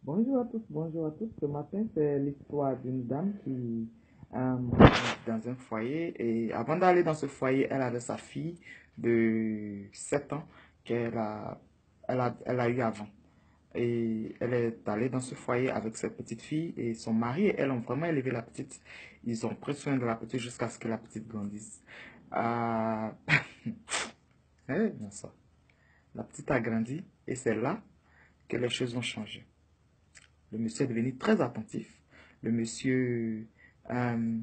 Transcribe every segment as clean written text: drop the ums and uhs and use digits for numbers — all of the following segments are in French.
Bonjour à tous, bonjour à tous. Ce matin, c'est l'histoire d'une dame qui dans un foyer. Et avant d'aller dans ce foyer, elle avait sa fille de 7 ans qu'elle a eu avant. Et elle est allée dans ce foyer avec cette petite fille et son mari et elle ont vraiment élevé la petite. Ils ont pris soin de la petite jusqu'à ce que la petite grandisse. Euh... non, ça. La petite a grandi et c'est là que les choses ont changé. Le monsieur est devenu très attentif. Le monsieur euh,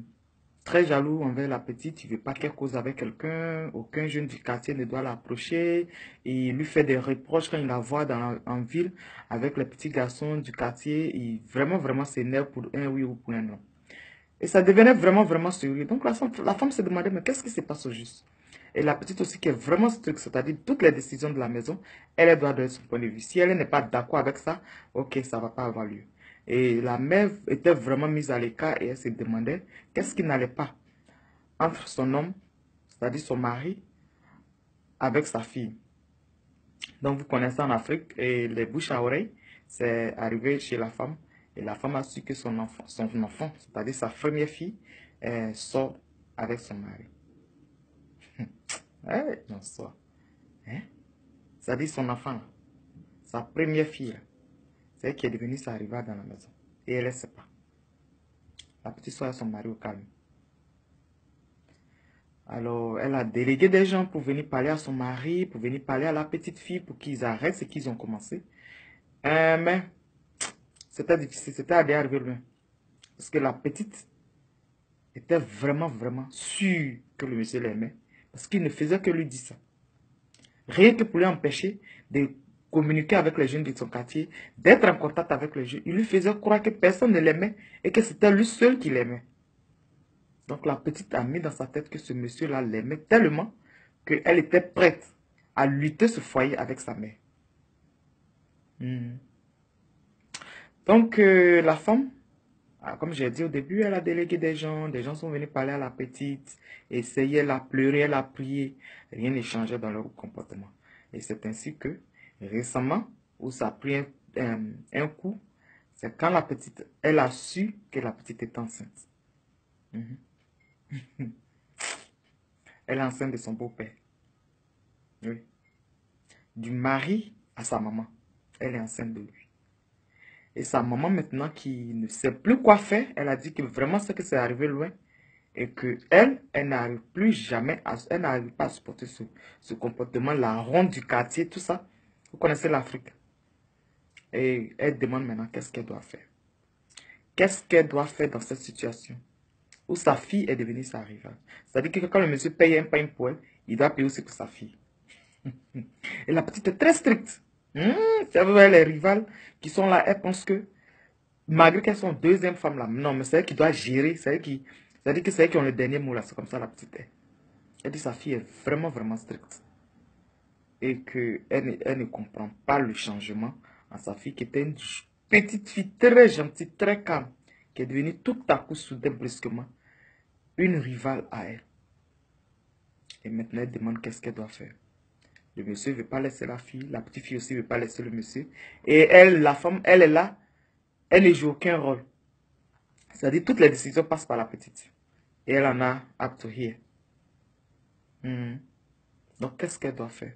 très jaloux envers la petite. Il ne veut pas qu'elle cause avec quelqu'un. Aucun jeune du quartier ne doit l'approcher. Et il lui fait des reproches quand il la voit en ville avec les petits garçons du quartier. Il vraiment, vraiment s'énerve pour un oui ou pour un non. Et ça devenait vraiment, vraiment sérieux. Donc la femme se demandait, mais qu'est-ce qui se passe au juste? Et la petite aussi qui est vraiment stricte, c'est-à-dire toutes les décisions de la maison, elle doit donner son point de vue. Si elle n'est pas d'accord avec ça, ok, ça ne va pas avoir lieu. Et la mère était vraiment mise à l'écart et elle se demandait qu'est-ce qui n'allait pas entre son homme, c'est-à-dire son mari, avec sa fille. Donc vous connaissez en Afrique, et les bouches à oreille, c'est arrivé chez la femme. Et la femme a su que son enfant, c'est-à-dire sa première fille, sort avec son mari. Ouais, non, ça. Hein? C'est-à-dire son enfant, là, sa première fille, là, c'est elle qui est devenue sa rivale dans la maison. Et elle ne sait pas. La petite soeur et son mari au calme. Alors, elle a délégué des gens pour venir parler à son mari, pour venir parler à la petite fille, pour qu'ils arrêtent ce qu'ils ont commencé. Mais c'était difficile, c'était à arriver loin. Parce que la petite était vraiment, vraiment sûre que le monsieur l'aimait. Parce qu'il ne faisait que lui dire ça. Rien que pour lui empêcher de communiquer avec les jeunes de son quartier, d'être en contact avec les jeunes. Il lui faisait croire que personne ne l'aimait et que c'était lui seul qui l'aimait. Donc la petite a mis dans sa tête que ce monsieur-là l'aimait tellement qu'elle était prête à lutter ce foyer avec sa mère. Hmm. Donc la femme, comme j'ai dit au début, elle a délégué des gens sont venus parler à la petite, essayer, elle a pleuré, elle a prié, rien n'est changé dans leur comportement. Et c'est ainsi que récemment, où ça a pris un coup, c'est quand la petite, elle a su que la petite est enceinte. Mhm. Elle est enceinte de son beau-père. Oui. Du mari à sa maman. Elle est enceinte de lui. Et sa maman maintenant qui ne sait plus quoi faire, elle a dit que vraiment c'est que c'est arrivé loin et que elle n'arrive plus jamais, elle n'arrive pas à supporter ce comportement, la ronde du quartier, tout ça. Vous connaissez l'Afrique. Et elle demande maintenant qu'est-ce qu'elle doit faire. Qu'est-ce qu'elle doit faire dans cette situation où sa fille est devenue sa rivale. C'est-à-dire que quand le monsieur paye un pain pour elle, il doit payer aussi pour sa fille. Et la petite est très stricte. C'est vrai, les rivales qui sont là, elles pensent que, malgré qu'elles sont deuxième femme là, non, mais c'est elle qui doit gérer, c'est-à-dire que c'est elle qui ont le dernier mot là, c'est comme ça la petite est. Elle dit que sa fille est vraiment, vraiment stricte. Et qu'elle ne comprend pas le changement en sa fille, qui était une petite fille très gentille, très calme, qui est devenue tout à coup, soudain, brusquement, une rivale à elle. Et maintenant, elle demande qu'est-ce qu'elle doit faire. Le monsieur ne veut pas laisser la fille, la petite fille aussi ne veut pas laisser le monsieur. Et elle, la femme, elle est là, elle ne joue aucun rôle. C'est-à-dire, toutes les décisions passent par la petite. Et elle en a up to here. Hmm. Donc, qu'est-ce qu'elle doit faire?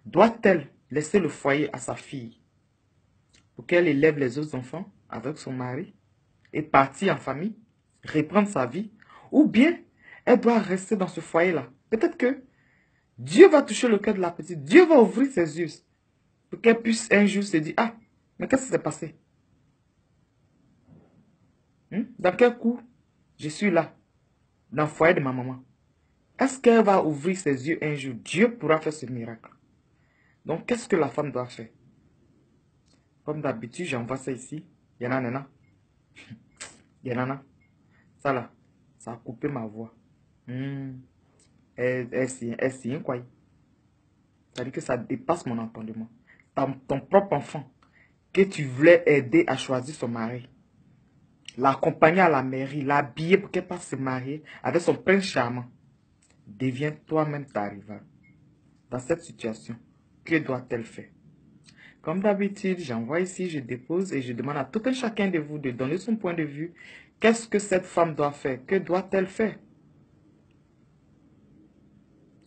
Doit-elle laisser le foyer à sa fille pour qu'elle élève les autres enfants avec son mari et partir en famille, reprendre sa vie? Ou bien, elle doit rester dans ce foyer-là? Peut-être que Dieu va toucher le cœur de la petite. Dieu va ouvrir ses yeux pour qu'elle puisse un jour se dire, ah, mais qu'est-ce qui s'est passé? Dans quel coup je suis là, dans le foyer de ma maman? Est-ce qu'elle va ouvrir ses yeux un jour? Dieu pourra faire ce miracle. Donc, qu'est-ce que la femme doit faire? Comme d'habitude, j'envoie ça ici. Yanana. Yanana. Ça là, ça a coupé ma voix. Elle signe quoi? C'est-à-dire que ça dépasse mon entendement. Ton propre enfant que tu voulais aider à choisir son mari, l'accompagner à la mairie, l'habiller pour qu'elle passe se marier avec son prince charmant, devient toi-même ta rivale. Dans cette situation, que doit-elle faire? Comme d'habitude, j'envoie ici, je dépose et je demande à tout un chacun de vous de donner son point de vue. Qu'est-ce que cette femme doit faire? Que doit-elle faire?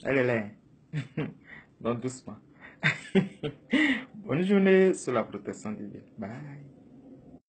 Elle est là. Hein? Donc doucement. Bonne journée sous la protection de Dieu. Bye.